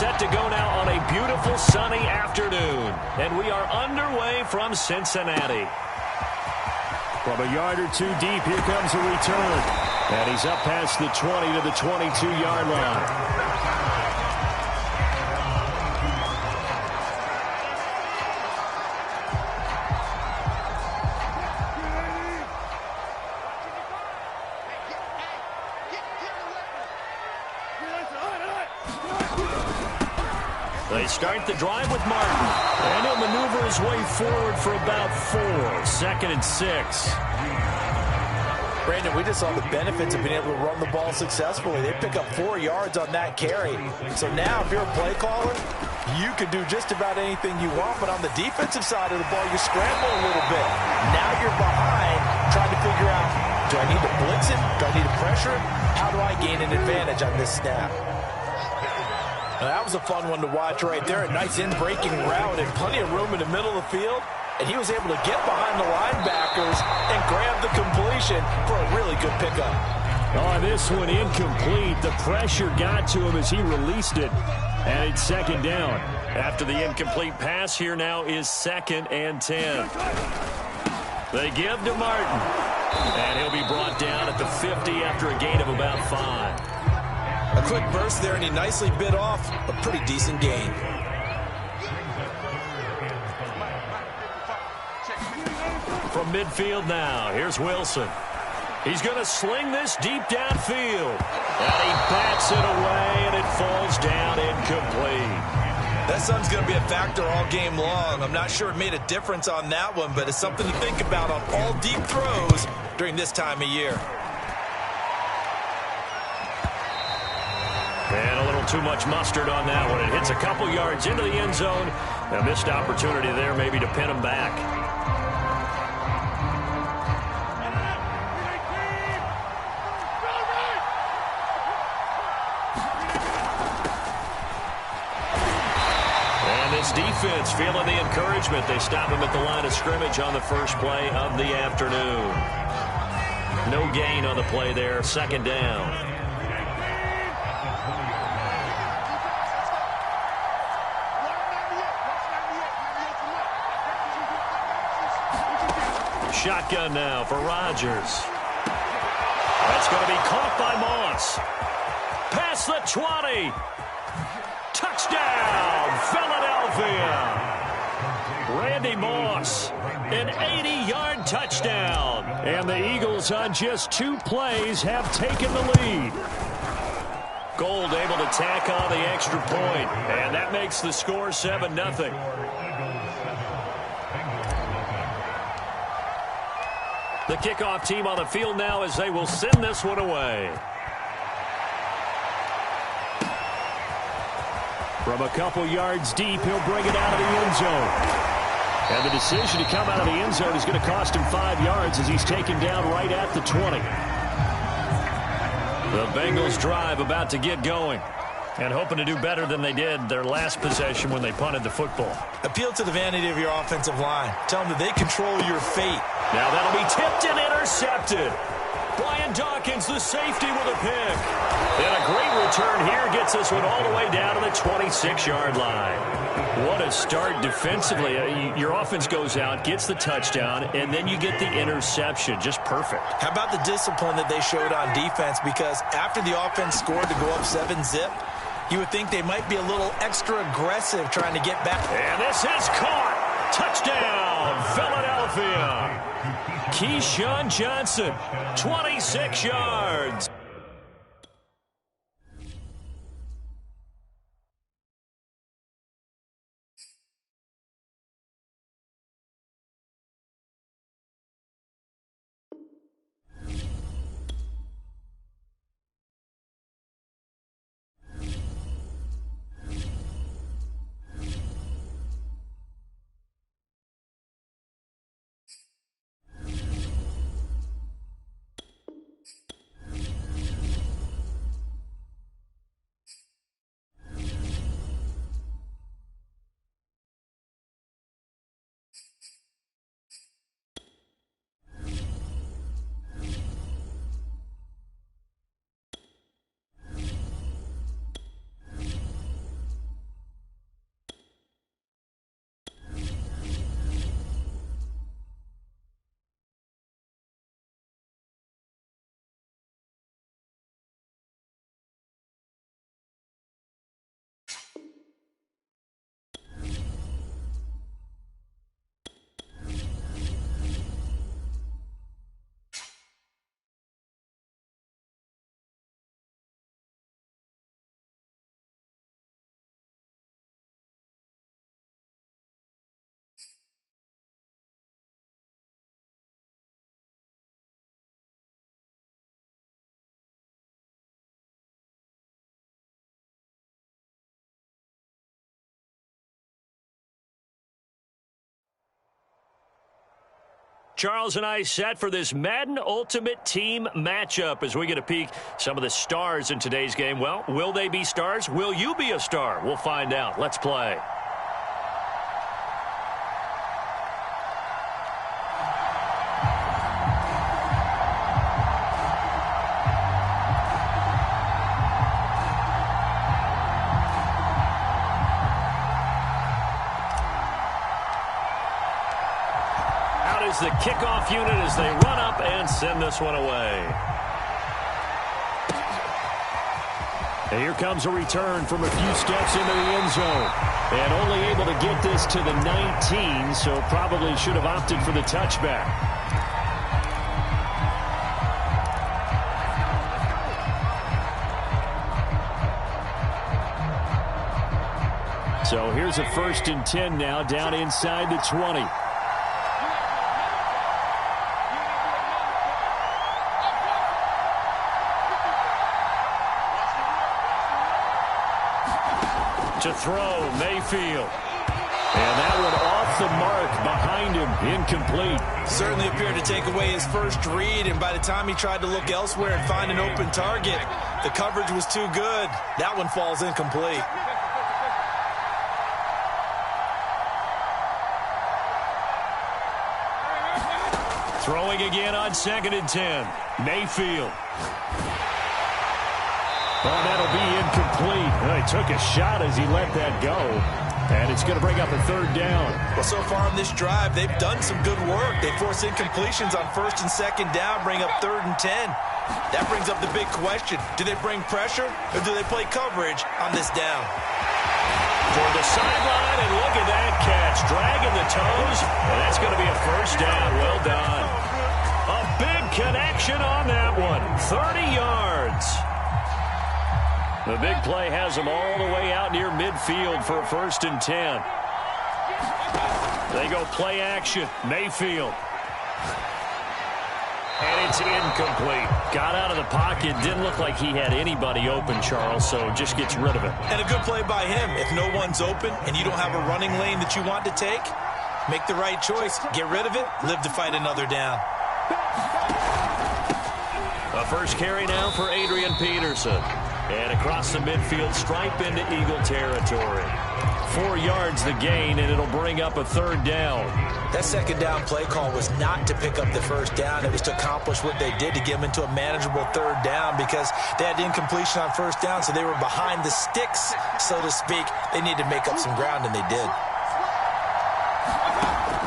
set to go now on a beautiful sunny afternoon. And we are underway from Cincinnati. From a yard or two deep, here comes a return. And he's up past the 20 to the 22-yard line. They start the drive with Martin. And he'll maneuver his way forward for about 4. 2nd and 6. Brandon, we just saw the benefits of being able to run the ball successfully. They pick up 4 yards on that carry. So now if you're a play caller, you can do just about anything you want. But on the defensive side of the ball, you scramble a little bit. Now you're behind trying to figure out, do I need to blitz him? Do I need to pressure him? How do I gain an advantage on this snap? That was a fun one to watch right there. A nice in-breaking route and plenty of room in the middle of the field. And he was able to get behind the linebackers and grab the completion for a really good pickup. Oh, this one incomplete. The pressure got to him as he released it. And it's 2nd down. After the incomplete pass, here now is 2nd and 10. They give to Martin. And he'll be brought down at the 50 after a gain of about 5. A quick burst there, and he nicely bit off a pretty decent gain. From midfield now, here's Wilson. He's going to sling this deep downfield. And he bats it away, and it falls down incomplete. That sun's going to be a factor all game long. I'm not sure it made a difference on that one, but it's something to think about on all deep throws during this time of year. And a little too much mustard on that one. It hits a couple yards into the end zone. A missed opportunity there maybe to pin him back. And this defense feeling the encouragement. They stop him at the line of scrimmage on the first play of the afternoon. No gain on the play there. 2nd down. Shotgun now for Rodgers. That's going to be caught by Moss. Past the 20. Touchdown, Philadelphia. Randy Moss, an 80-yard touchdown. And the Eagles on just 2 plays have taken the lead. Gold able to tack on the extra point. And that makes the score 7-0. The kickoff team on the field now as they will send this one away. From a couple yards deep, he'll bring it out of the end zone. And the decision to come out of the end zone is going to cost him 5 yards as he's taken down right at the 20. The Bengals drive about to get going. And hoping to do better than they did their last possession when they punted the football. Appeal to the vanity of your offensive line. Tell them that they control your fate. Now that'll be tipped and intercepted. Brian Dawkins, the safety, with a pick. And a great return here gets this one all the way down to the 26-yard line. What a start defensively. Your offense goes out, gets the touchdown, and then you get the interception. Just perfect. How about the discipline that they showed on defense? Because after the offense scored to go up 7-zip, you would think they might be a little extra aggressive trying to get back. And this is caught. Touchdown, Philadelphia. Keyshawn Johnson, 26 yards. Charles and I set for this Madden Ultimate Team matchup as we get a peek some of the stars in today's game. Well, will they be stars? Will you be a star? We'll find out. Let's play. The kickoff unit as they run up and send this one away. And here comes a return from a few steps into the end zone. And only able to get this to the 19, so probably should have opted for the touchback. So here's a 1st and 10 now down inside the 20. To throw, Mayfield. And that one off the mark behind him, incomplete. Certainly appeared to take away his first read, and by the time he tried to look elsewhere and find an open target, the coverage was too good. That one falls incomplete. Throwing again on 2nd and 10. Mayfield. Oh, that'll be incomplete. He took a shot as he let that go. And it's going to bring up a 3rd down. Well, so far on this drive, they've done some good work. They force incompletions on 1st and 2nd down, bring up 3rd and 10. That brings up the big question. Do they bring pressure or do they play coverage on this down? Toward the sideline, and look at that catch. Dragging the toes, and that's going to be a 1st down. Well done. A big connection on that one. 30 yards. The big play has them all the way out near midfield for a 1st and 10. They go play action. Mayfield. And it's incomplete. Got out of the pocket. Didn't look like he had anybody open, Charles, so just gets rid of it. And a good play by him. If no one's open and you don't have a running lane that you want to take, make the right choice. Get rid of it. Live to fight another down. A first carry now for Adrian Peterson. And across the midfield, stripe into Eagle territory. 4 yards the gain, and it'll bring up a 3rd down. That 2nd down play call was not to pick up the 1st down. It was to accomplish what they did to get them into a manageable 3rd down because they had incompletion on 1st down, so they were behind the sticks, so to speak. They needed to make up some ground, and they did.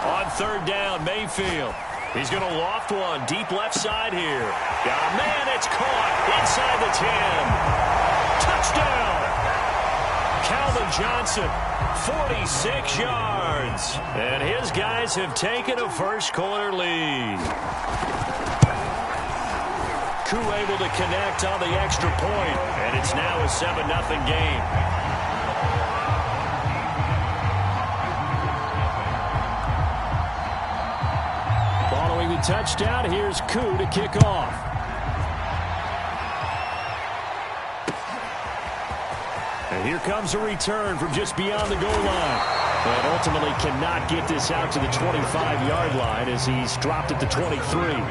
On 3rd down, Mayfield. He's going to loft one deep left side here. Oh, man, it's caught inside the 10. Touchdown. Calvin Johnson, 46 yards. And his guys have taken a first-quarter lead. Koo able to connect on the extra point, and it's now a 7-0 game. Following the touchdown, here's Koo to kick off. And here comes a return from just beyond the goal line. But ultimately cannot get this out to the 25-yard line as he's dropped at the 23.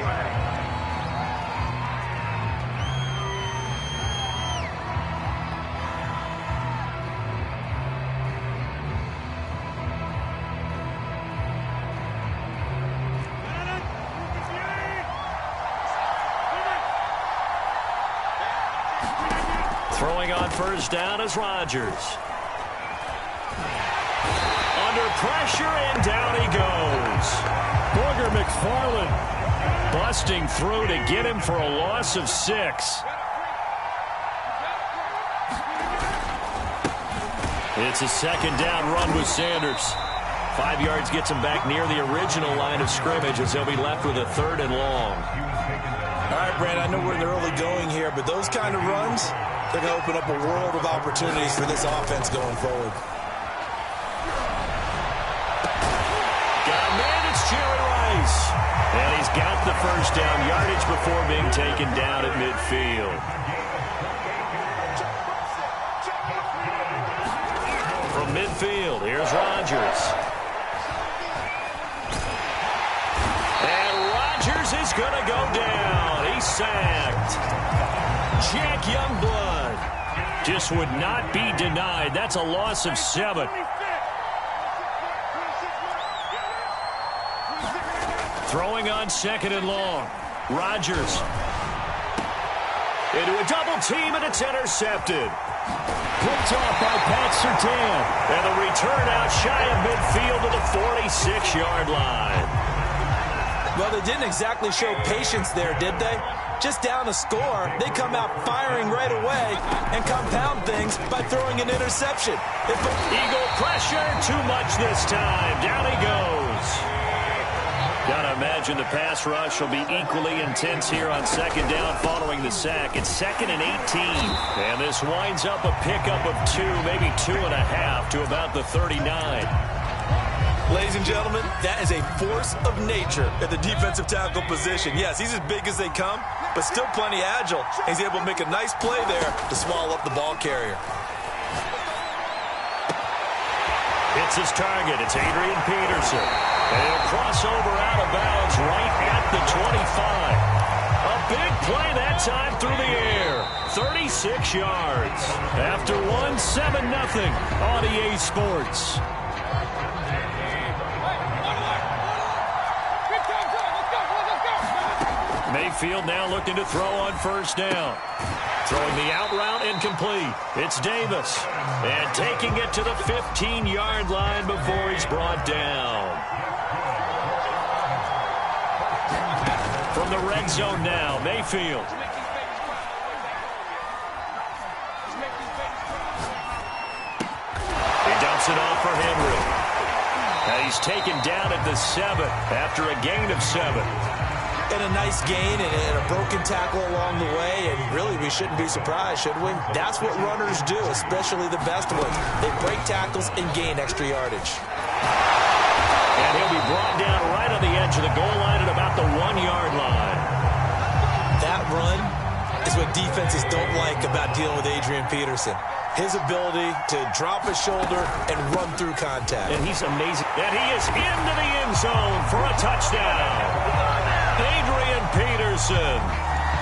Throwing on 1st down is Rodgers. Under pressure, and down he goes. Booger McFarland busting through to get him for a loss of 6. It's a 2nd down run with Sanders. 5 yards gets him back near the original line of scrimmage as he'll be left with a 3rd and long. All right, Brad, I know we're in the early going here, but those kind of runs, they're going to open up a world of opportunities for this offense going forward. Got a man, it's Jerry Rice. And he's got the 1st down yardage before being taken down at midfield. From midfield, here's Rodgers. And He's going to go down. He's sacked. Jack Youngblood just would not be denied. That's a loss of 7. Throwing on 2nd and long. Rodgers. Into a double team, and it's intercepted. Picked off by Pat Surtain. And the return out shy of midfield to the 46-yard line. Well, they didn't exactly show patience there, did they? Just down a score, they come out firing right away and compound things by throwing an interception. Eagle pressure, too much this time. Down he goes. Gotta imagine the pass rush will be equally intense here on 2nd down following the sack. It's 2nd and 18. And this winds up a pickup of 2, maybe 2.5 to about the 39. Ladies and gentlemen, that is a force of nature at the defensive tackle position. Yes, he's as big as they come, but still plenty agile. He's able to make a nice play there to swallow up the ball carrier. It's his target. It's Adrian Peterson. And he'll cross over out of bounds right at the 25. A big play that time through the air. 36 yards. After one, 7-0 on EA Sports. Mayfield now looking to throw on 1st down. Throwing the out route incomplete. It's Davis. And taking it to the 15-yard line before he's brought down. From the red zone now, Mayfield. He dumps it off for Henry. And he's taken down at the 7 after a gain of 7. And a nice gain and a broken tackle along the way, and really we shouldn't be surprised, should we? That's what runners do, especially the best ones. They break tackles and gain extra yardage. And he'll be brought down right on the edge of the goal line at about the 1-yard line. That run is what defenses don't like about dealing with Adrian Peterson. His ability to drop his shoulder and run through contact. And he's amazing. And he is into the end zone for a touchdown. Adrian Peterson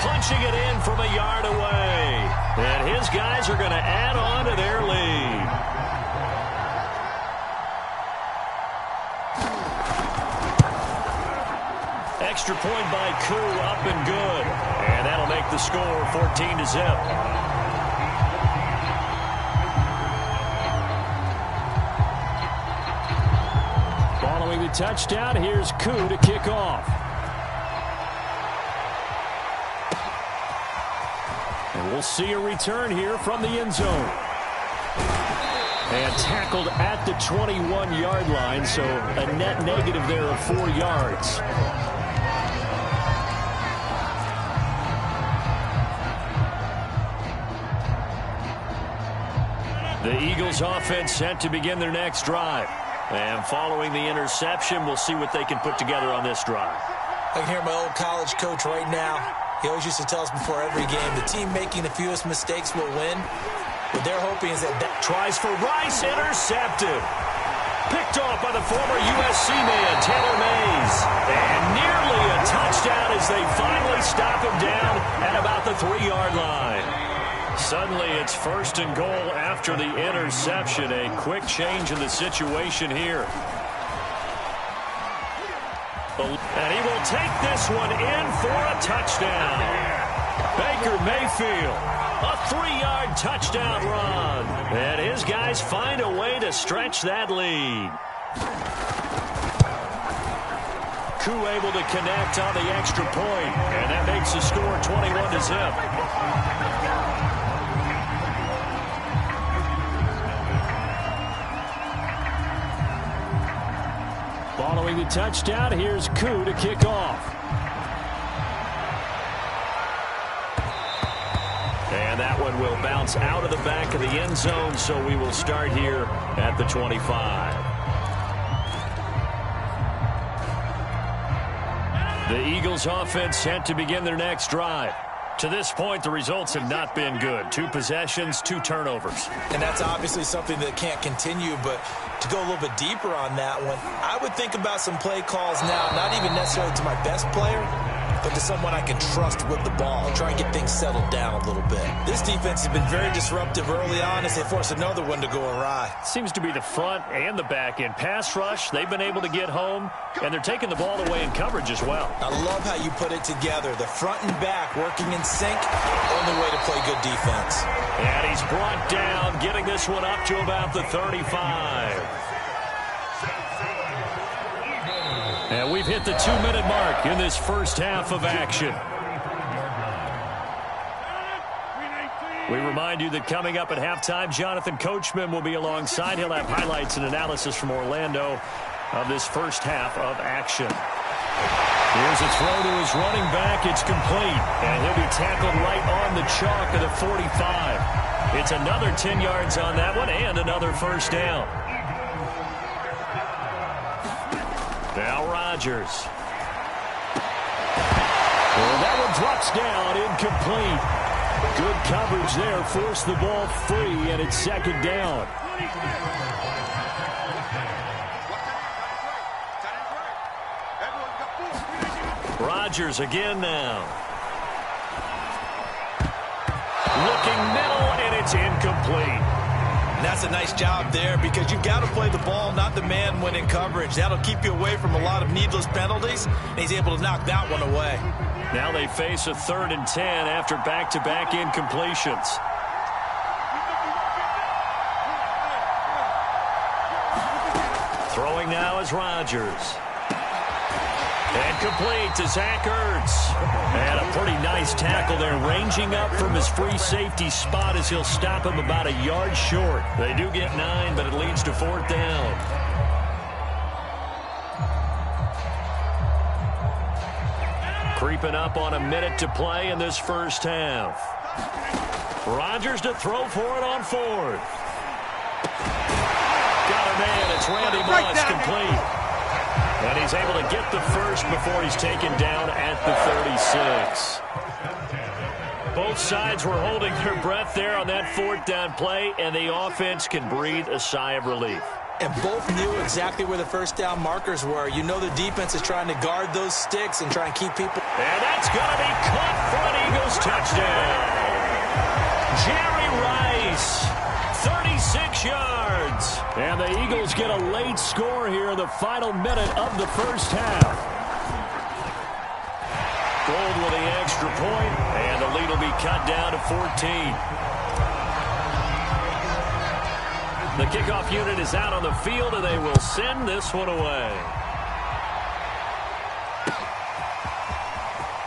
punching it in from a yard away. And his guys are going to add on to their lead. Extra point by Koo, up and good. And that'll make the score 14-0. Following the touchdown, here's Koo to kick off. And we'll see a return here from the end zone. And tackled at the 21-yard line, so a net negative there of 4 yards. The Eagles offense set to begin their next drive. And following the interception, we'll see what they can put together on this drive. I can hear my old college coach right now. He always used to tell us before every game, the team making the fewest mistakes will win. What they're hoping is that tries for Rice, intercepted. Picked off by the former USC man, Taylor Mays. And nearly a touchdown as they finally stop him down at about the 3-yard line. Suddenly it's 1st and goal after the interception. A quick change in the situation here. And he will take this one in for a touchdown. Baker Mayfield, a 3-yard touchdown run. And his guys find a way to stretch that lead. Koo able to connect on the extra point, and that makes the score 21-0. Following the touchdown, here's Koo to kick off. And that one will bounce out of the back of the end zone, so we will start here at the 25. The Eagles offense set to begin their next drive. To this point, the results have not been good. 2 possessions, 2 turnovers. And that's obviously something that can't continue, but to go a little bit deeper on that one, I would think about some play calls now, not even necessarily to my best player, but to someone I can trust with the ball. Try and get things settled down a little bit. This defense has been very disruptive early on as they force another one to go awry. Seems to be the front and the back end. Pass rush, they've been able to get home, and they're taking the ball away in coverage as well. I love how you put it together. The front and back working in sync, only way to play good defense. And he's brought down, getting this one up to about the 35. And we've hit the 2-minute mark in this first half of action. We remind you that coming up at halftime, Jonathan Coachman will be alongside. He'll have highlights and analysis from Orlando of this first half of action. Here's a throw to his running back. It's complete. And he'll be tackled right on the chalk of the 45. It's another 10 yards on that one and another first down. Now Rodgers. Well, that one drops down, incomplete. Good coverage there, forced the ball free, and it's second down. Rodgers again now. Looking middle, and it's incomplete. And that's a nice job there because you've got to play the ball, not the man when in coverage. That'll keep you away from a lot of needless penalties, and he's able to knock that one away. Now they face a 3rd and 10 after back-to-back incompletions. Throwing now is Rodgers. And complete to Zach Ertz. And a pretty nice tackle there, ranging up from his free safety spot as he'll stop him about a yard short. They do get 9, but it leads to 4th down. Creeping up on a minute to play in this first half. Rodgers to throw for it on 4th. Got a man. It's Randy Moss, complete. And he's able to get the first before he's taken down at the 36. Both sides were holding their breath there on that 4th down play, and the offense can breathe a sigh of relief. And both knew exactly where the first down markers were. You know the defense is trying to guard those sticks and try and keep people. And that's going to be caught for an Eagles touchdown. Jerry Rice, 36 yards. And the Eagles get a late score here in the final minute of the first half. Gold with the extra point, and the lead will be cut down to 14. The kickoff unit is out on the field, and they will send this one away.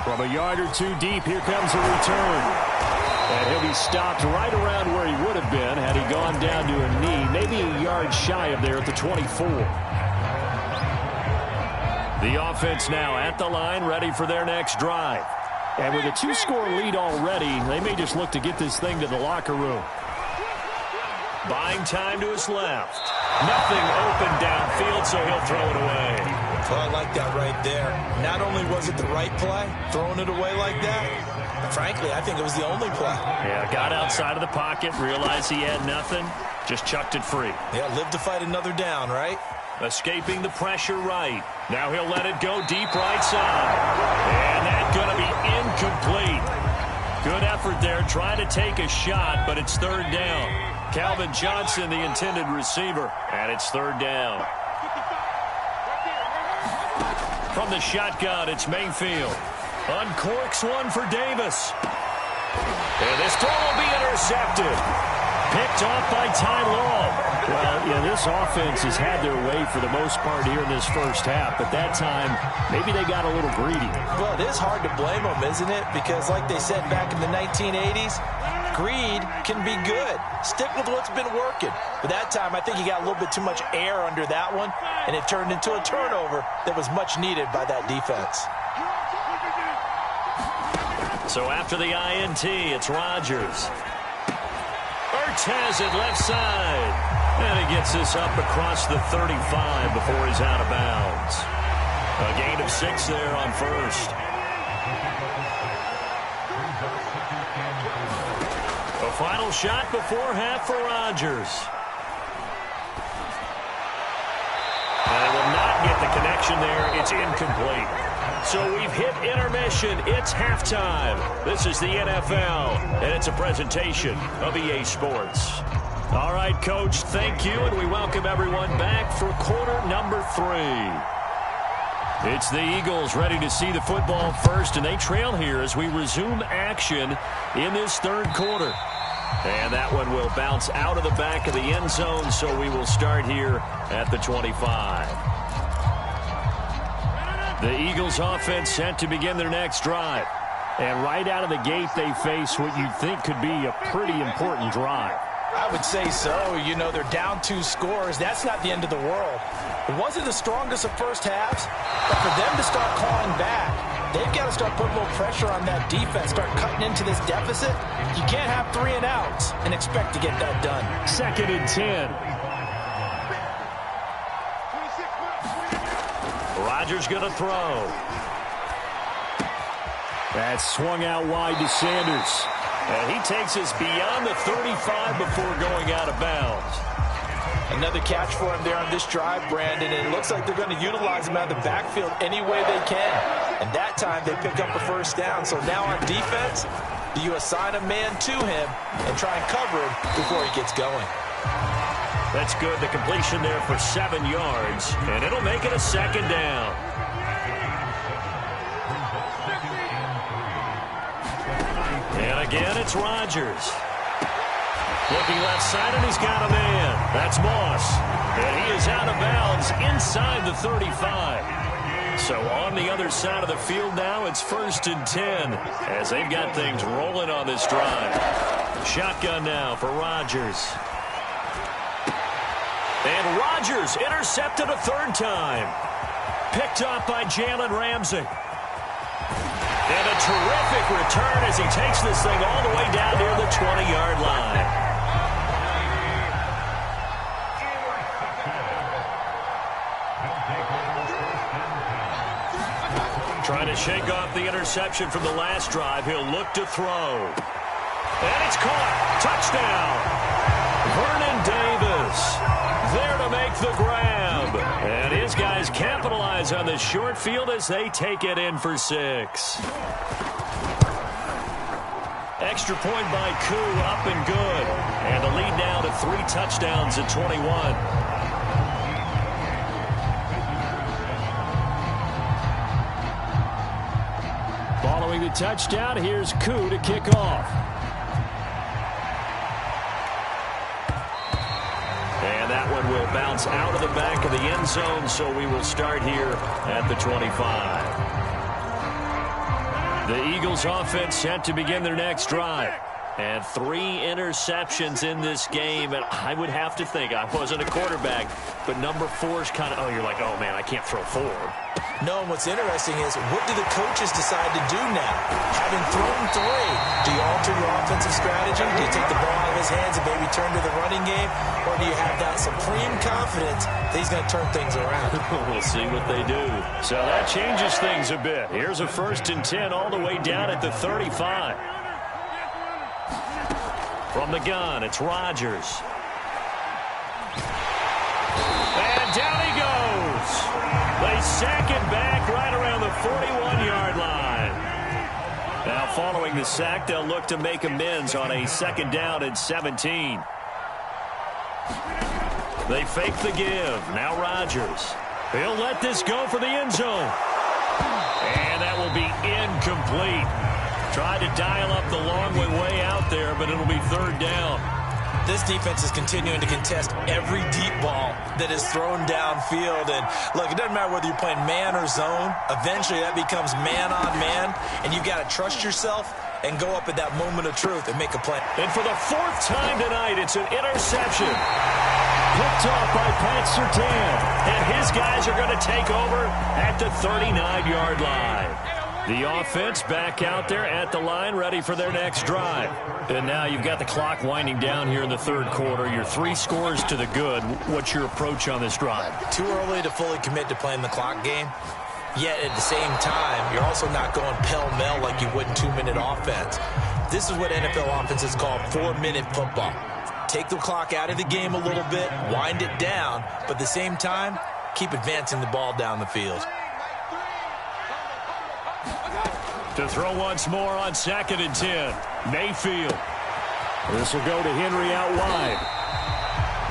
From a yard or two deep, here comes a return. And he'll be stopped right around where he would have been had he gone down to a knee, maybe a yard shy of there at the 24. The offense now at the line, ready for their next drive. And with a 2-score lead already, they may just look to get this thing to the locker room. Buying time to his left. Nothing open downfield, so he'll throw it away. Well, I like that right there. Not only was it the right play, throwing it away like that, but frankly, I think it was the only play. Yeah, got outside of the pocket, realized he had nothing, just chucked it free. Yeah, live to fight another down, right? Escaping the pressure right. Now he'll let it go deep right side. And that's going to be incomplete. Good effort there, trying to take a shot, but it's 3rd down. Calvin Johnson, the intended receiver, and it's 3rd down. From the shotgun, it's Mayfield. Uncorks one for Davis. And this throw will be intercepted. Picked off by Ty Law. Well, yeah, this offense has had their way for the most part here in this first half, but that time, maybe they got a little greedy. Well, it is hard to blame them, isn't it? Because like they said back in the 1980s, greed can be good. Stick with what's been working. But that time, I think he got a little bit too much air under that one, and it turned into a turnover that was much needed by that defense. So after the INT, it's Rodgers. Ertz has it left side. And he gets this up across the 35 before he's out of bounds. A gain of 6 there on first. A final shot before half for Rodgers. And they will not get the connection there. It's incomplete. So we've hit intermission. It's halftime. This is the NFL, and it's a presentation of EA Sports. All right, Coach, thank you, and we welcome everyone back for quarter number 3. It's the Eagles ready to see the football first, and they trail here as we resume action in this third quarter. And that one will bounce out of the back of the end zone, so we will start here at the 25. The Eagles offense set to begin their next drive. And right out of the gate, they face what you'd think could be a pretty important drive. I would say so. You know, they're down 2 scores. That's not the end of the world. It wasn't the strongest of first halves, but for them to start clawing back, they've got to start putting a little pressure on that defense, start cutting into this deficit. You can't have 3 and outs and expect to get that done. 2nd and 10. Rodgers going to throw. That's swung out wide to Sanders. And he takes us beyond the 35 before going out of bounds. Another catch for him there on this drive, Brandon, and it looks like they're going to utilize him out of the backfield any way they can. And that time they pick up a first down. So now on defense, do you assign a man to him and try and cover him before he gets going? That's good. The completion there for 7 yards, and it'll make it a 2nd down. And again, it's Rodgers. Looking left side, and he's got a man. That's Moss. And he is out of bounds inside the 35. So on the other side of the field now, it's 1st and 10 as they've got things rolling on this drive. Shotgun now for Rodgers. And Rodgers intercepted a 3rd time. Picked up by Jalen Ramsey. And a terrific return as he takes this thing all the way down near the 20-yard line. Trying to shake off the interception from the last drive. He'll look to throw. And it's caught. Touchdown. Vernon Davis there to make the grab. And his guys capitalize on the short field as they take it in for 6. Extra point by Koo, up and good. And the lead now to 3 touchdowns at 21. Following the touchdown, here's Koo to kick off. And that one will bounce out of the back of the end zone, so we will start here at the 25. The Eagles offense set to begin their next drive. And 3 interceptions in this game, and I would have to think, I wasn't a quarterback, but number 4 is kind of, you're like, oh man, I can't throw 4. No, and what's interesting is, what do the coaches decide to do now? Having thrown 3, do you alter your offensive strategy? Do you take the ball out of his hands and maybe turn to the running game? Or do you have that supreme confidence that he's going to turn things around? We'll see what they do. So that changes things a bit. Here's a 1st and 10 all the way down at the 35. From the gun, it's Rodgers. And down he goes. They sack it back right around the 41-yard line. Now following the sack, they'll look to make amends on a 2nd down and 17. They fake the give. Now Rodgers. He'll let this go for the end zone. And that will be incomplete. Tried to dial up the long way out there, but it'll be 3rd down. This defense is continuing to contest every deep ball that is thrown downfield. And, look, it doesn't matter whether you're playing man or zone. Eventually, that becomes man on man, and you've got to trust yourself and go up at that moment of truth and make a play. And for the 4th time tonight, it's an interception. Picked off by Pat Surtain. And his guys are going to take over at the 39-yard line. The offense back out there at the line, ready for their next drive. And now you've got the clock winding down here in the 3rd quarter. You're 3 scores to the good. What's your approach on this drive? Too early to fully commit to playing the clock game. Yet at the same time, you're also not going pell-mell like you would in 2-minute offense. This is what NFL offenses call 4-minute football. Take the clock out of the game a little bit, wind it down, but at the same time, keep advancing the ball down the field. To throw once more on 2nd and 10. Mayfield. This will go to Henry out wide.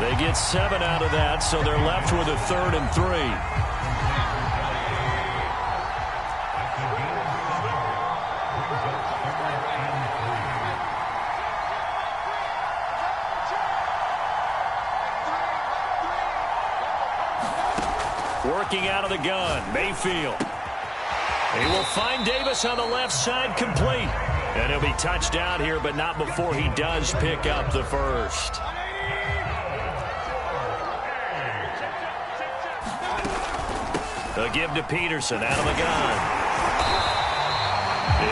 They get 7 out of that, so they're left with a 3rd and 3. Working out of the gun, Mayfield. He will find Davis on the left side, complete. And he'll be touched down here, but not before he does pick up the first. They'll give to Peterson out of the gun.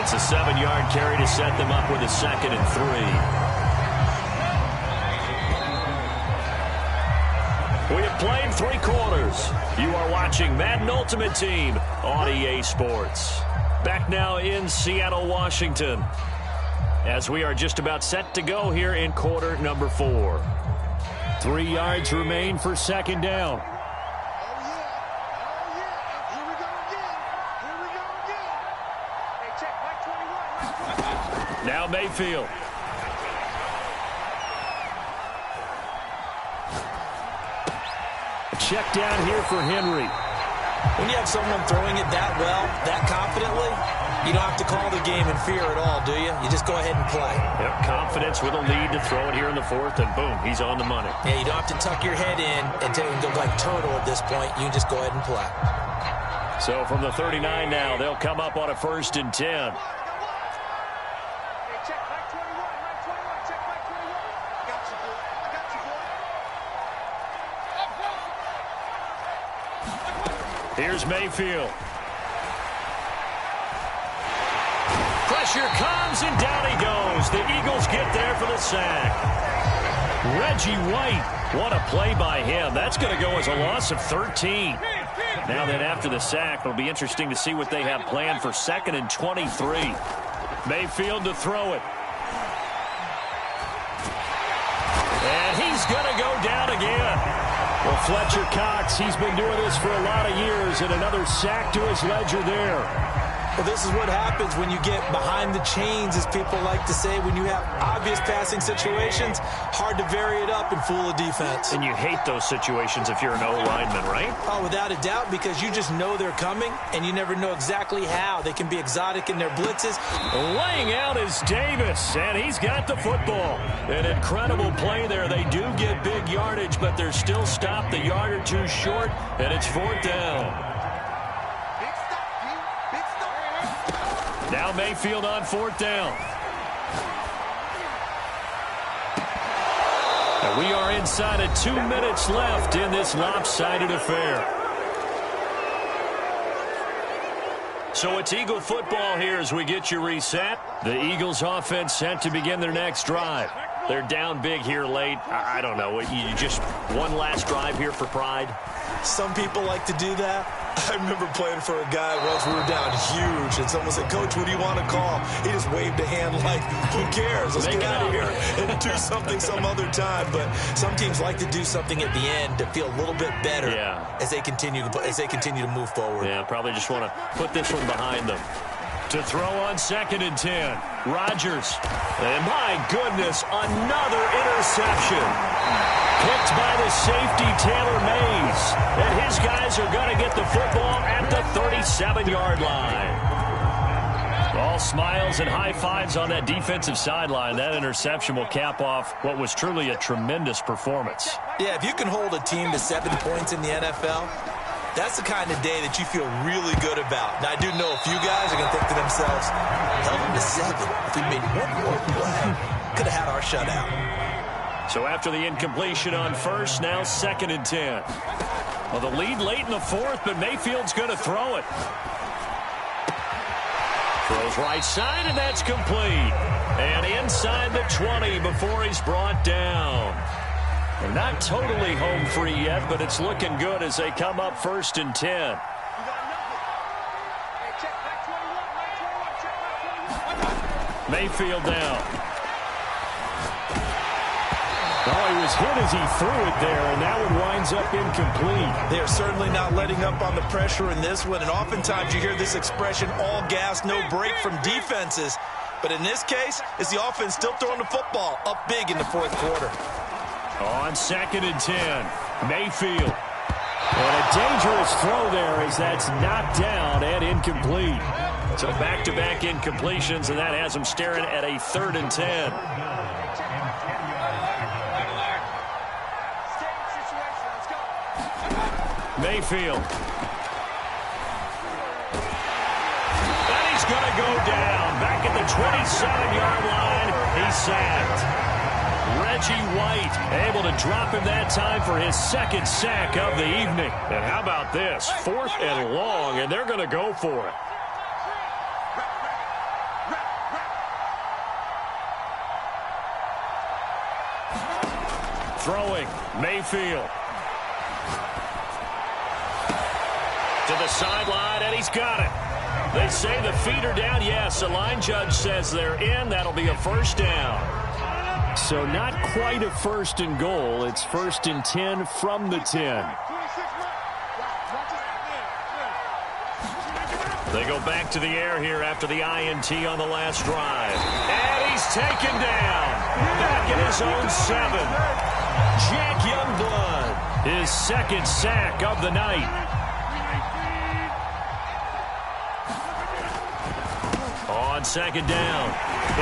It's a 7-yard carry to set them up with a 2nd and 3. We have played 3 quarters. You are watching Madden Ultimate Team on EA Sports. Back now in Seattle, Washington, as we are just about set to go here in quarter number 4. 3 yards remain for 2nd down. Now Mayfield. Check down here for Henry. When you have someone throwing it that well, that confidently, you don't have to call the game in fear at all, do you? You just go ahead and play. Yep, confidence with a lead to throw it here in the 4th, and boom, he's on the money. Yeah, you don't have to tuck your head in and go like turtle at this point. You just go ahead and play. So from the 39 now, they'll come up on a 1st and 10. Here's Mayfield. Pressure comes, and down he goes. The Eagles get there for the sack. Reggie White, what a play by him. That's going to go as a loss of 13. Now then, after the sack, it'll be interesting to see what they have planned for 2nd and 23. Mayfield to throw it. And he's going to go down again. Well, Fletcher Cox, he's been doing this for a lot of years, and another sack to his ledger there. Well, this is what happens when you get behind the chains, as people like to say. When you have obvious passing situations, hard to vary it up and fool a defense. And you hate those situations if you're an O-lineman, right? Oh, without a doubt, because you just know they're coming, and you never know exactly how. They can be exotic in their blitzes. Laying out is Davis, and he's got the football. An incredible play there. They do get big yardage, but they're still stopped a yard or 2 short, and it's 4th down. Now Mayfield on 4th down. And we are inside of 2 minutes left in this lopsided affair. So it's Eagle football here as we get you reset. The Eagles offense set to begin their next drive. They're down big here late. I don't know. You just one last drive here for pride? Some people like to do that. I remember playing for a guy once. We were down huge, and someone said, "Coach, what do you want to call?" He just waved a hand like, "Who cares? Let's get out of here and do something some other time." But some teams like to do something at the end to feel a little bit better as they continue to move forward. Yeah, probably just want to put this one behind them. To throw on 2nd and 10, Rodgers. And my goodness, another interception. Picked by the safety, Taylor Mays. And his guys are going to get the football at the 37-yard line. All smiles and high fives on that defensive sideline. That interception will cap off what was truly a tremendous performance. Yeah, if you can hold a team to 7 points in the NFL, that's the kind of day that you feel really good about. Now, I do know a few guys are going to think to themselves, held them to 7. If we made one more play, could have had our shutout. So after the incompletion on 1st, now 2nd and 10. Well, the lead late in the 4th, but Mayfield's going to throw it. Throws right side, and that's complete. And inside the 20 before he's brought down. They're not totally home free yet, but it's looking good as they come up 1st and 10. Mayfield down. Oh, he was hit as he threw it there, and that one winds up incomplete. They're certainly not letting up on the pressure in this one, and oftentimes you hear this expression, all gas, no break from defenses. But in this case, it's the offense still throwing the football up big in the fourth quarter. On 2nd and 10, Mayfield. And a dangerous throw there as that's knocked down and incomplete. So back-to-back incompletions, and that has him staring at a 3rd and 10. Mayfield. And he's going to go down. Back at the 27-yard line, he's sacked. Reggie White able to drop him that time for his 2nd sack of the evening. And how about this? 4th and long, and they're going to go for it. Throwing, Mayfield. To the sideline, and he's got it. They say the feet are down. Yes, the line judge says they're in. That'll be a 1st down. So not quite a 1st and goal. It's 1st and 10 from the 10. They go back to the air here after the INT on the last drive. And he's taken down. Back at his own 7. Jack Youngblood, his 2nd sack of the night. On 2nd down,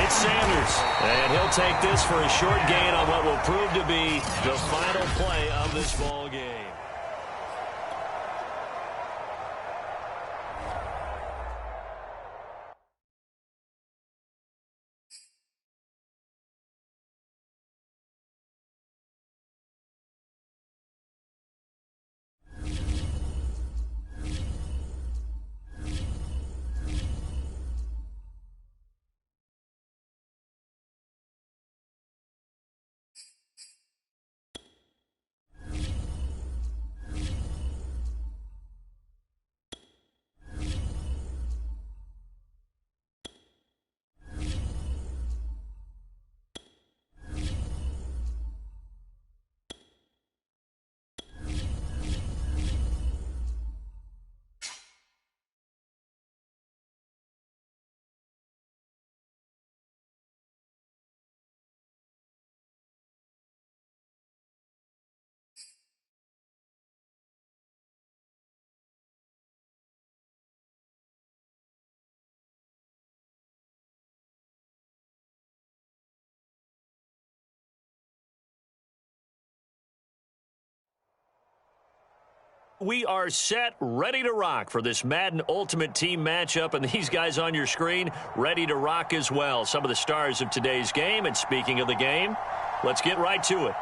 it's Sanders. And he'll take this for a short gain on what will prove to be the final play of this ball game. We are set, ready to rock for this Madden Ultimate Team matchup, and these guys on your screen ready to rock as well. Some of the stars of today's game, and speaking of the game, let's get right to it.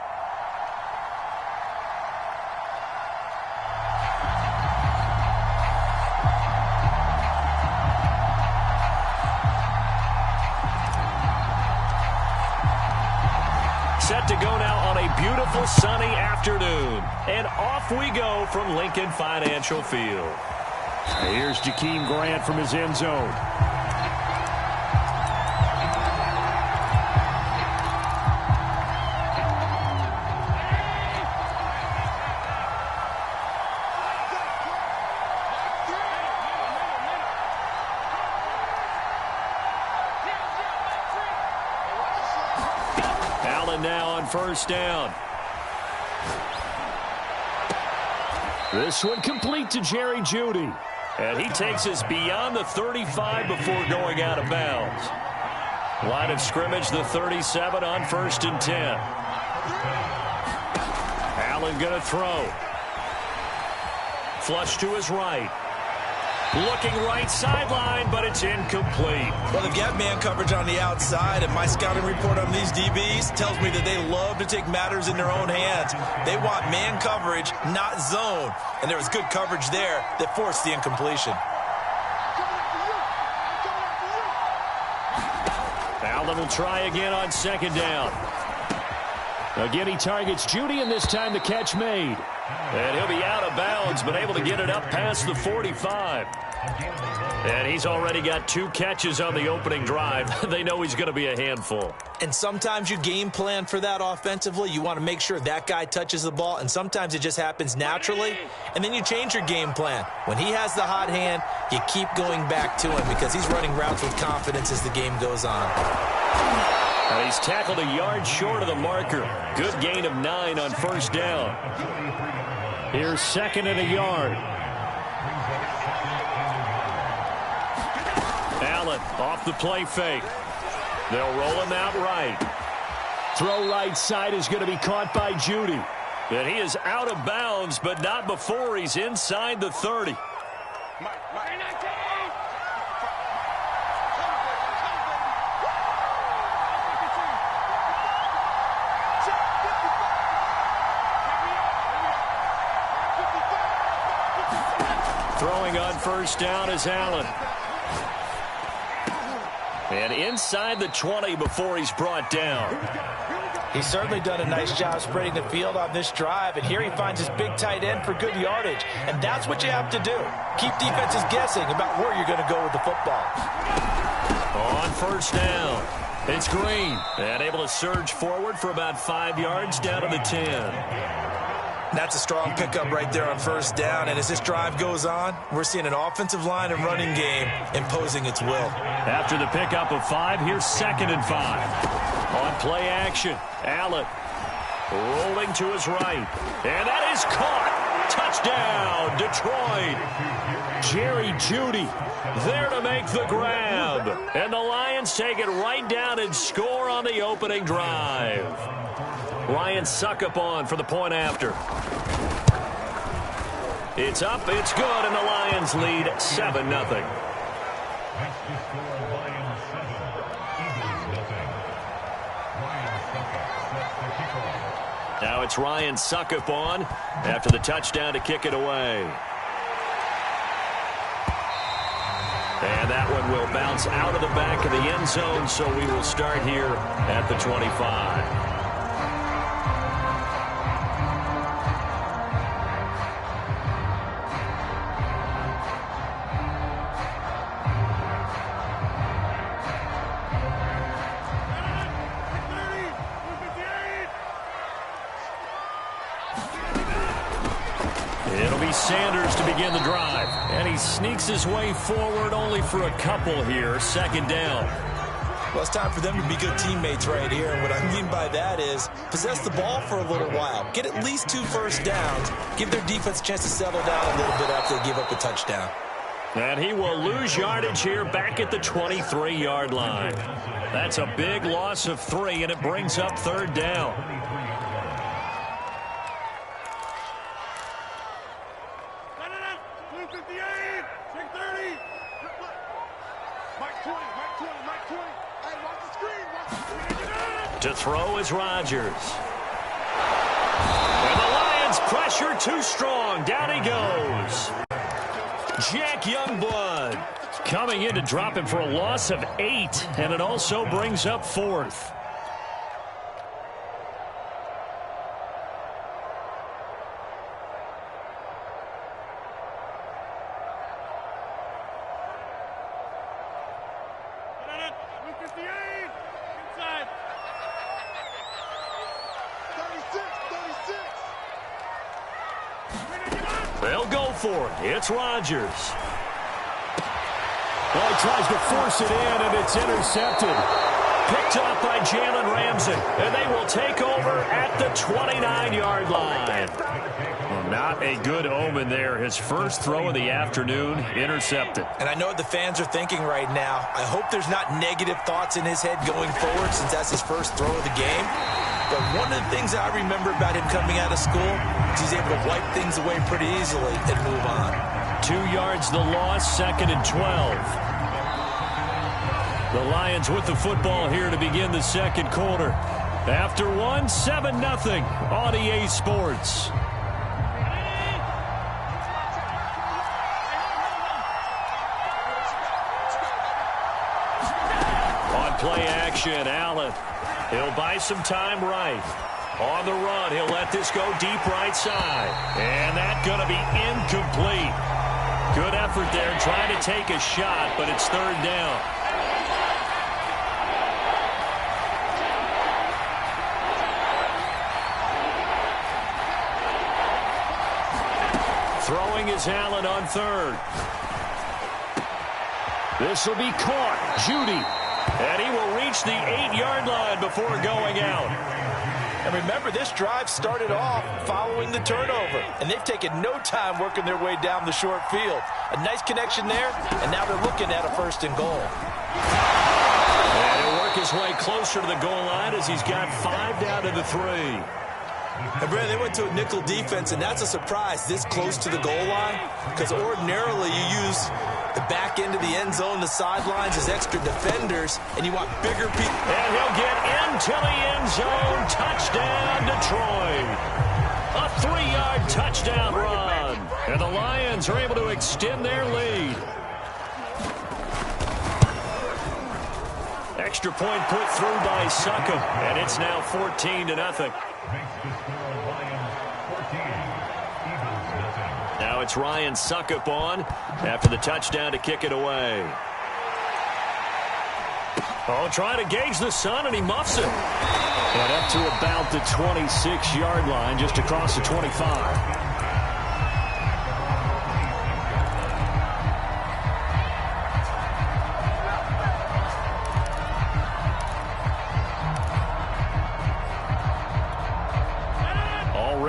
Set to go now on a beautiful sunny afternoon. And off we go from Lincoln Financial Field. Here's Jakeem Grant from his end zone. Now on 1st down. This one complete to Jerry Jeudy. And he takes us beyond the 35 before going out of bounds. Line of scrimmage, the 37 on 1st and 10. Allen going to throw. Flush to his right. Looking right sideline, but it's incomplete. Well, they've got man coverage on the outside, and my scouting report on these DBs tells me that they love to take matters in their own hands. They want man coverage, not zone. And there was good coverage there that forced the incompletion. Allen will try again on 2nd down. Again, he targets Jeudy, and this time the catch made. And he'll be out of bounds, but able to get it up past the 45. And he's already got 2 catches on the opening drive. They know he's going to be a handful. And sometimes you game plan for that offensively. You want to make sure that guy touches the ball, and sometimes it just happens naturally, and then you change your game plan. When he has the hot hand, you keep going back to him because he's running routes with confidence as the game goes on. And he's tackled a yard short of the marker. Good gain of 9 on first down. Here's 2nd and a yard. Allen off the play fake. They'll roll him out right. Throw right side is going to be caught by Judy. And he is out of bounds, but not before he's inside the 30. Throwing on first down is Allen. And inside the 20 before he's brought down. He's certainly done a nice job spreading the field on this drive, and here he finds his big tight end for good yardage. And that's what you have to do. Keep defenses guessing about where you're going to go with the football. On first down, it's Green. And able to surge forward for about 5 yards down to the 10. That's a strong pickup right there on first down. And as this drive goes on, we're seeing an offensive line and running game imposing its will. After the pickup of 5, here's 2nd and 5. On play action, Allen rolling to his right. And that is caught. Touchdown, Detroit. Jerry Jeudy there to make the grab. And the Lions take it right down and score on the opening drive. Ryan Suckup on for the point after. It's up, it's good, and the Lions lead 7-0. Now it's Ryan Suckup on after the touchdown to kick it away. And that one will bounce out of the back of the end zone, so we will start here at the 25. It'll be Sanders to begin the drive. And he sneaks his way forward only for a couple here. 2nd down. Well, it's time for them to be good teammates right here. And what I mean by that is possess the ball for a little while. Get at least 2 first downs. Give their defense a chance to settle down a little bit after they give up a touchdown. And he will lose yardage here back at the 23-yard line. That's a big loss of 3, and it brings up 3rd down. To throw is Rodgers. And the Lions pressure too strong. Down he goes. Jack Youngblood coming in to drop him for a loss of 8. And it also brings up 4th. They'll go for it. It's Rodgers. Well, he tries to force it in, and it's intercepted. Picked off by Jalen Ramsey, and they will take over at the 29-yard line. Well, not a good omen there. His first throw of the afternoon, intercepted. And I know what the fans are thinking right now. I hope there's not negative thoughts in his head going forward since that's his first throw of the game. But one of the things I remember about him coming out of school is he's able to wipe things away pretty easily and move on. 2 yards the loss, 2nd and 12. The Lions with the football here to begin the 2nd quarter. After 1, 7-0 on EA Sports. On play action, Allen. He'll buy some time right. On the run, he'll let this go deep right side. And that's going to be incomplete. Good effort there, trying to take a shot, but it's third down. Throwing is Allen on third. This will be caught. Judy. And he will reach the 8-yard line before going out. And remember, this drive started off following the turnover. And they've taken no time working their way down the short field. A nice connection there, and now they're looking at a 1st and goal. And he'll work his way closer to the goal line as he's got 5 down to the 3. And Brandon, they went to a nickel defense, and that's a surprise this close to the goal line, because ordinarily you use the back end of the end zone, the sidelines as extra defenders, and you want bigger people. And he'll get into the end zone. Touchdown, Detroit. A 3-yard touchdown run. And the Lions are able to extend their lead. Extra point put through by Succop, and it's now 14-0. Now it's Ryan Succop on after the touchdown to kick it away. Oh, trying to gauge the sun, and he muffs it. And up to about the 26-yard line, just across the 25.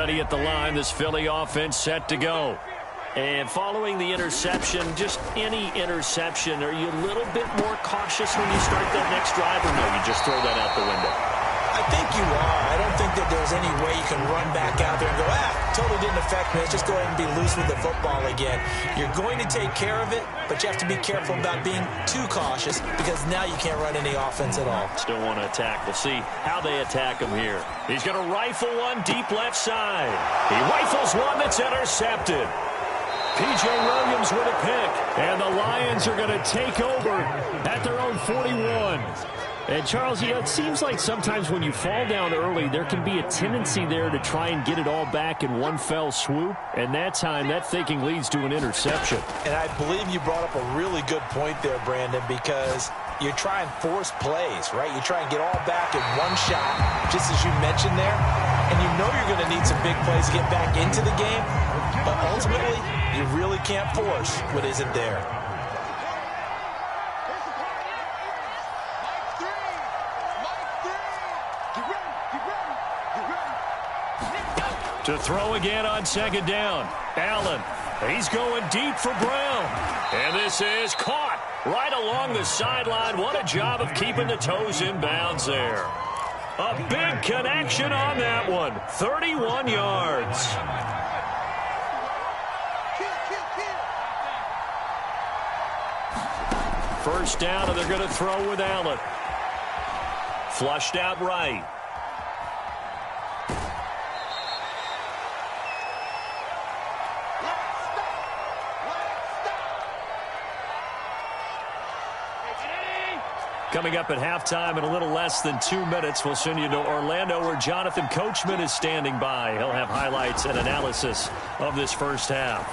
At the line, this Philly offense set to go. And following the interception, just any interception, are you a little bit more cautious when you start that next drive, or no, you just throw that out the window? I think you are. I don't think that there's any way you can run back out there and go, totally didn't affect me. Let's just go ahead and be loose with the football again. You're going to take care of it, but you have to be careful about being too cautious, because now you can't run any offense at all. Still want to attack. We'll see how they attack him here. He's going to rifle one deep left side. He rifles one that's intercepted. P.J. Williams with a pick, and the Lions are going to take over at their own 41. And, Charles, it seems like sometimes when you fall down early, there can be a tendency there to try and get it all back in one fell swoop. And that time, that thinking leads to an interception. And I believe you brought up a really good point there, Brandon, because you try and force plays, right? You try and get all back in one shot, just as you mentioned there. And you know you're going to need some big plays to get back into the game. But ultimately, you really can't force what isn't there. To throw again on 2nd down. Allen, he's going deep for Brown. And this is caught right along the sideline. What a job of keeping the toes in bounds there. A big connection on that one. 31 yards. First down, and they're going to throw with Allen. Flushed out right. Coming up at halftime in a little less than 2 minutes, we'll send you to Orlando where Jonathan Coachman is standing by. He'll have highlights and analysis of this first half.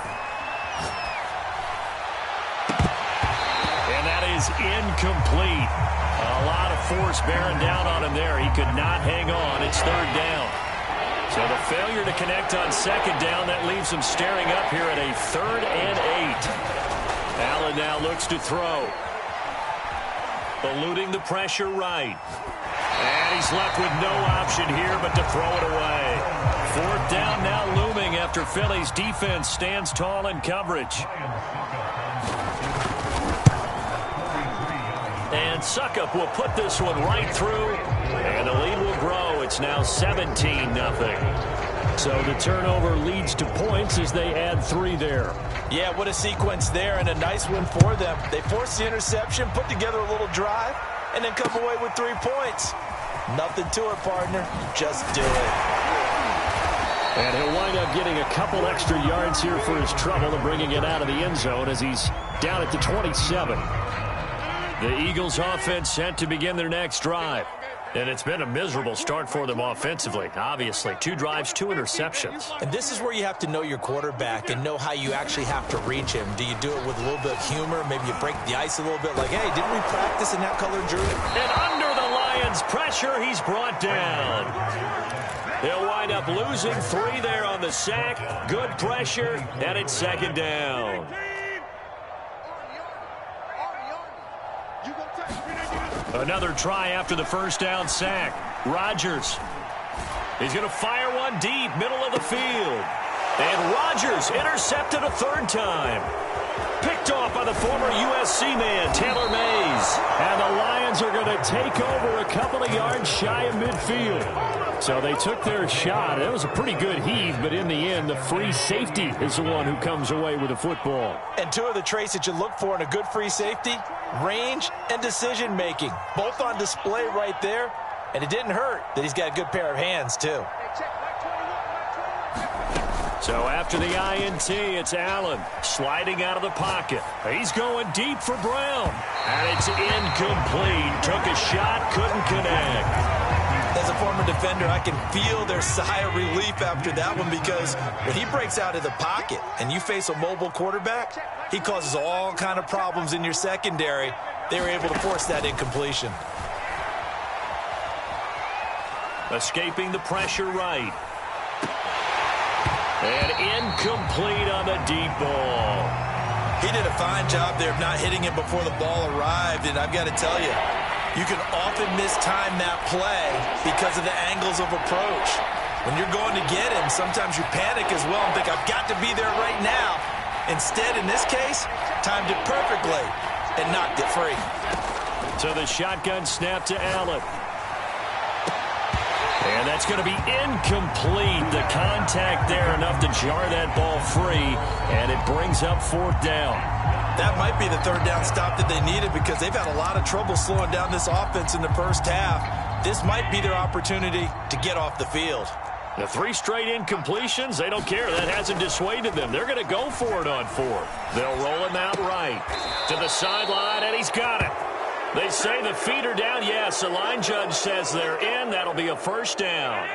And that is incomplete. A lot of force bearing down on him there. He could not hang on. It's 3rd down. So the failure to connect on 2nd down, that leaves him staring up here at a 3rd and 8. Allen now looks to throw. Eluding the pressure right. And he's left with no option here but to throw it away. 4th down now looming after Philly's defense stands tall in coverage. And Succop will put this one right through. And the lead will grow. It's now 17-0. So the turnover leads to points as they add 3 there. Yeah, what a sequence there, and a nice one for them. They forced the interception, put together a little drive, and then come away with 3 points. Nothing to it, partner. Just do it. And he'll wind up getting a couple extra yards here for his trouble and bringing it out of the end zone as he's down at the 27. The Eagles offense set to begin their next drive. And it's been a miserable start for them offensively. Obviously, 2 drives, 2 interceptions. And this is where you have to know your quarterback and know how you actually have to reach him. Do you do it with a little bit of humor? Maybe you break the ice a little bit like, hey, didn't we practice in that color jersey? And under the Lions' pressure, he's brought down. They'll wind up losing 3 there on the sack. Good pressure, and it's 2nd down. Another try after the first down sack. Rodgers. He's going to fire one deep, middle of the field. And Rodgers intercepted a 3rd time. Picked off by the former USC man, Taylor Mays. And the Lions are going to take over a couple of yards shy of midfield. So they took their shot. It was a pretty good heave, but in the end, the free safety is the one who comes away with the football. And 2 of the traits that you look for in a good free safety, range and decision-making. Both on display right there. And it didn't hurt that he's got a good pair of hands, too. So after the INT, it's Allen sliding out of the pocket. He's going deep for Brown. And it's incomplete. Took a shot, couldn't connect. As a former defender, I can feel their sigh of relief after that one, because when he breaks out of the pocket and you face a mobile quarterback, he causes all kind of problems in your secondary. They were able to force that incompletion. Escaping the pressure right. And incomplete on the deep ball. He did a fine job there of not hitting him before the ball arrived, and I've got to tell you, you can often mistime that play because of the angles of approach. When you're going to get him, sometimes you panic as well and think, I've got to be there right now. Instead, in this case, timed it perfectly and knocked it free. So the shotgun snap to Allen. And that's going to be incomplete. The contact there enough to jar that ball free, and it brings up 4th down. That might be the 3rd down stop that they needed, because they've had a lot of trouble slowing down this offense in the first half. This might be their opportunity to get off the field. The 3 straight incompletions, they don't care. That hasn't dissuaded them. They're going to go for it on 4th. They'll roll him out right to the sideline, and he's got it. They say the feet are down. Yes, the line judge says they're in. That'll be a 1st down.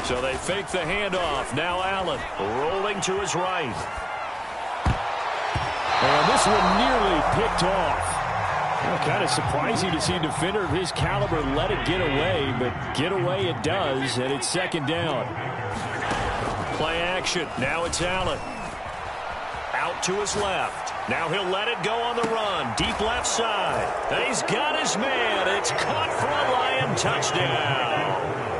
So they fake the handoff. Now Allen rolling to his right. And this one nearly picked off. Well, kind of surprising to see a defender of his caliber let it get away, but get away it does, and it's 2nd down. Play action. Now it's Allen. Out to his left. Now he'll let it go on the run. Deep left side. And he's got his man. It's caught for a Lion touchdown.